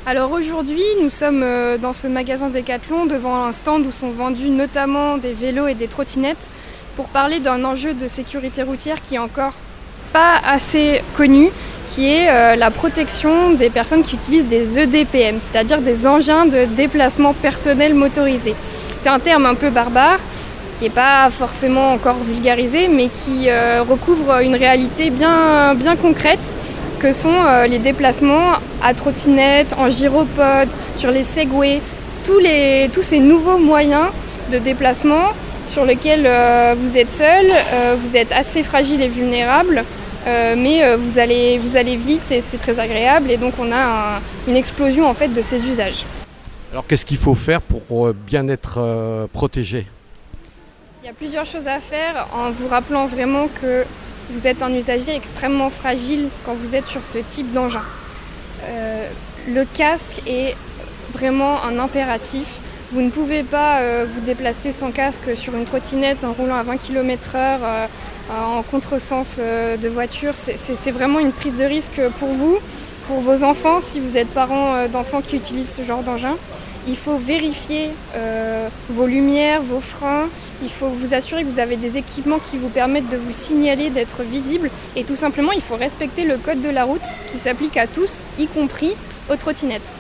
Alors aujourd'hui, nous sommes dans ce magasin Decathlon devant un stand où sont vendus notamment des vélos et des trottinettes pour parler d'un enjeu de sécurité routière qui est encore pas assez connu, qui est la protection des personnes qui utilisent des EDPM, c'est-à-dire des engins de déplacement personnel motorisés. C'est un terme un peu barbare, qui n'est pas forcément encore vulgarisé, mais qui recouvre une réalité bien concrète, que sont les déplacements à trottinette, en gyropode, sur les Segway, tous ces nouveaux moyens de déplacement sur lesquels vous êtes seul, vous êtes assez fragile et vulnérable, mais vous allez vite et c'est très agréable, et donc on a une explosion en fait de ces usages. Alors qu'est-ce qu'il faut faire pour bien être protégé ? Il y a plusieurs choses à faire en vous rappelant vraiment que vous êtes un usager extrêmement fragile quand vous êtes sur ce type d'engin. Le casque est vraiment un impératif. Vous ne pouvez pas vous déplacer sans casque sur une trottinette en roulant à 20 km/h en contresens de voiture. C'est vraiment une prise de risque pour vous, pour vos enfants, si vous êtes parents d'enfants qui utilisent ce genre d'engin. Il faut vérifier vos lumières, vos freins. Il faut vous assurer que vous avez des équipements qui vous permettent de vous signaler, d'être visible. Et tout simplement, il faut respecter le code de la route qui s'applique à tous, y compris aux trottinettes.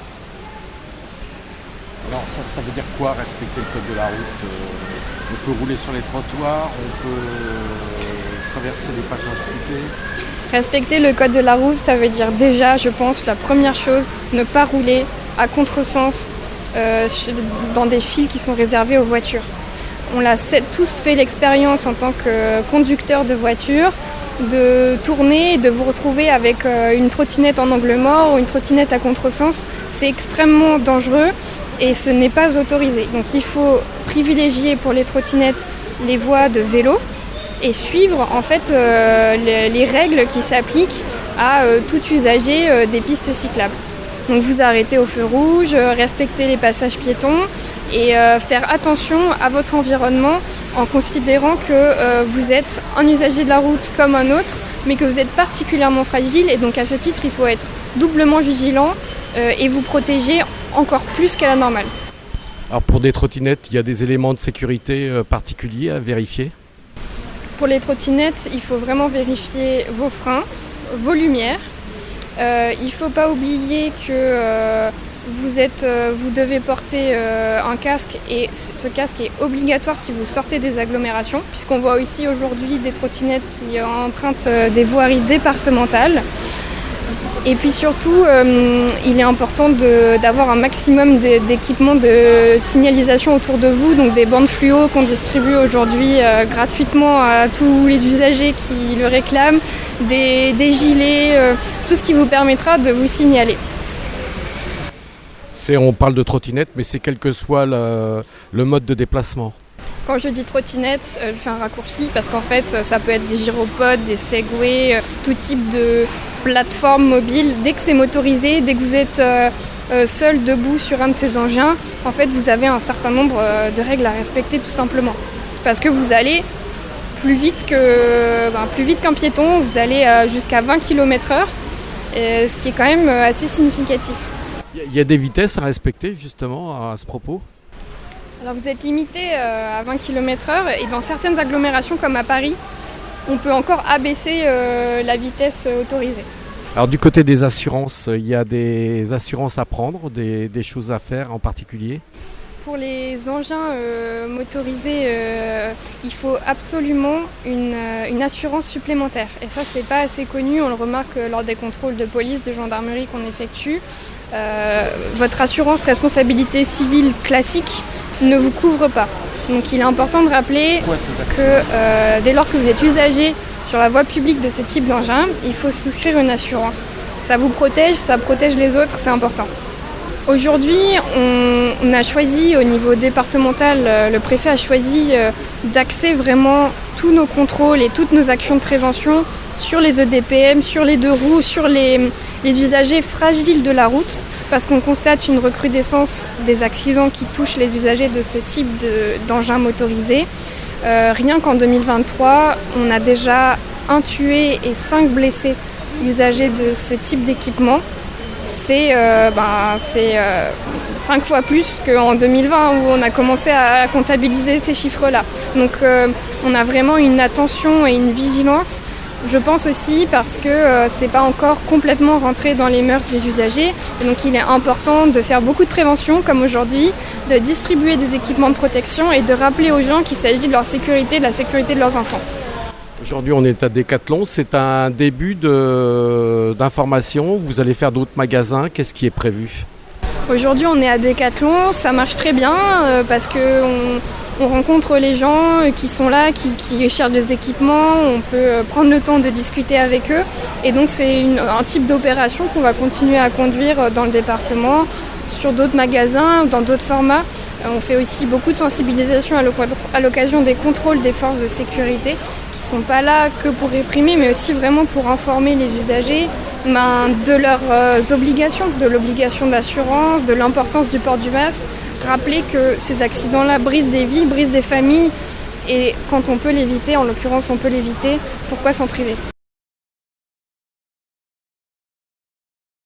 Alors ça veut dire quoi, respecter le code de la route ? On peut rouler sur les trottoirs, on peut traverser des passages sculptés. Respecter le code de la route, ça veut dire déjà, je pense, la première chose, ne pas rouler à contresens dans des files qui sont réservées aux voitures. On l'a tous fait l'expérience en tant que conducteur de voiture, de tourner et de vous retrouver avec une trottinette en angle mort ou une trottinette à contresens. C'est extrêmement dangereux et ce n'est pas autorisé. Donc il faut privilégier pour les trottinettes les voies de vélo et suivre en fait les règles qui s'appliquent à tout usager des pistes cyclables. Donc vous arrêtez au feu rouge, respecter les passages piétons et faire attention à votre environnement en considérant que vous êtes un usager de la route comme un autre, mais que vous êtes particulièrement fragile et donc à ce titre il faut être doublement vigilant et vous protéger encore plus qu'à la normale. Alors pour des trottinettes, il y a des éléments de sécurité particuliers à vérifier ? Pour les trottinettes, il faut vraiment vérifier vos freins, vos lumières. Il ne faut pas oublier que vous devez porter un casque et ce casque est obligatoire si vous sortez des agglomérations, puisqu'on voit aussi aujourd'hui des trottinettes qui empruntent des voiries départementales. Et puis surtout, il est important d'avoir un maximum d'équipements de signalisation autour de vous, donc des bandes fluo qu'on distribue aujourd'hui gratuitement à tous les usagers qui le réclament, des gilets, tout ce qui vous permettra de vous signaler. On parle de trottinette, mais c'est quel que soit le mode de déplacement. Quand je dis trottinette, je fais un raccourci parce qu'en fait, ça peut être des gyropodes, des Segway, tout type de plateforme mobile. Dès que c'est motorisé, dès que vous êtes seul, debout sur un de ces engins, en fait, vous avez un certain nombre de règles à respecter tout simplement. Parce que vous allez plus vite qu'un piéton, vous allez jusqu'à 20 km/h, ce qui est quand même assez significatif. Il y a des vitesses à respecter justement à ce propos ? Alors vous êtes limité à 20 km/h et dans certaines agglomérations comme à Paris, on peut encore abaisser la vitesse autorisée. Alors du côté des assurances, il y a des assurances à prendre, des choses à faire en particulier ? Pour les engins motorisés, il faut absolument une assurance supplémentaire. Et ça, c'est pas assez connu, on le remarque lors des contrôles de police, de gendarmerie qu'on effectue. Votre assurance responsabilité civile classique ne vous couvre pas. Donc il est important de rappeler que dès lors que vous êtes usager sur la voie publique de ce type d'engin, il faut souscrire une assurance. Ça vous protège, ça protège les autres, c'est important. Aujourd'hui, on a choisi au niveau départemental, le préfet a choisi d'axer vraiment tous nos contrôles et toutes nos actions de prévention sur les EDPM, sur les deux roues, sur les usagers fragiles de la route, parce qu'on constate une recrudescence des accidents qui touchent les usagers de ce type d'engins motorisés. Rien qu'en 2023, on a déjà 1 tué et 5 blessés usagers de ce type d'équipement. c'est 5 fois plus qu'en 2020 où on a commencé à comptabiliser ces chiffres-là. Donc on a vraiment une attention et une vigilance. Je pense aussi parce que c'est pas encore complètement rentré dans les mœurs des usagers. Et donc il est important de faire beaucoup de prévention comme aujourd'hui, de distribuer des équipements de protection et de rappeler aux gens qu'il s'agit de leur sécurité, de la sécurité de leurs enfants. Aujourd'hui, on est à Decathlon. C'est un début d'information. Vous allez faire d'autres magasins. Qu'est-ce qui est prévu ? Aujourd'hui, on est à Decathlon. Ça marche très bien parce qu'on rencontre les gens qui sont là, qui cherchent des équipements. On peut prendre le temps de discuter avec eux. Et donc, c'est un type d'opération qu'on va continuer à conduire dans le département, sur d'autres magasins, dans d'autres formats. On fait aussi beaucoup de sensibilisation à l'occasion des contrôles des forces de sécurité qui ne sont pas là que pour réprimer, mais aussi vraiment pour informer les usagers de leurs obligations, de l'obligation d'assurance, de l'importance du port du masque. Rappeler que ces accidents-là brisent des vies, brisent des familles, et quand on peut l'éviter, en l'occurrence on peut l'éviter, pourquoi s'en priver ?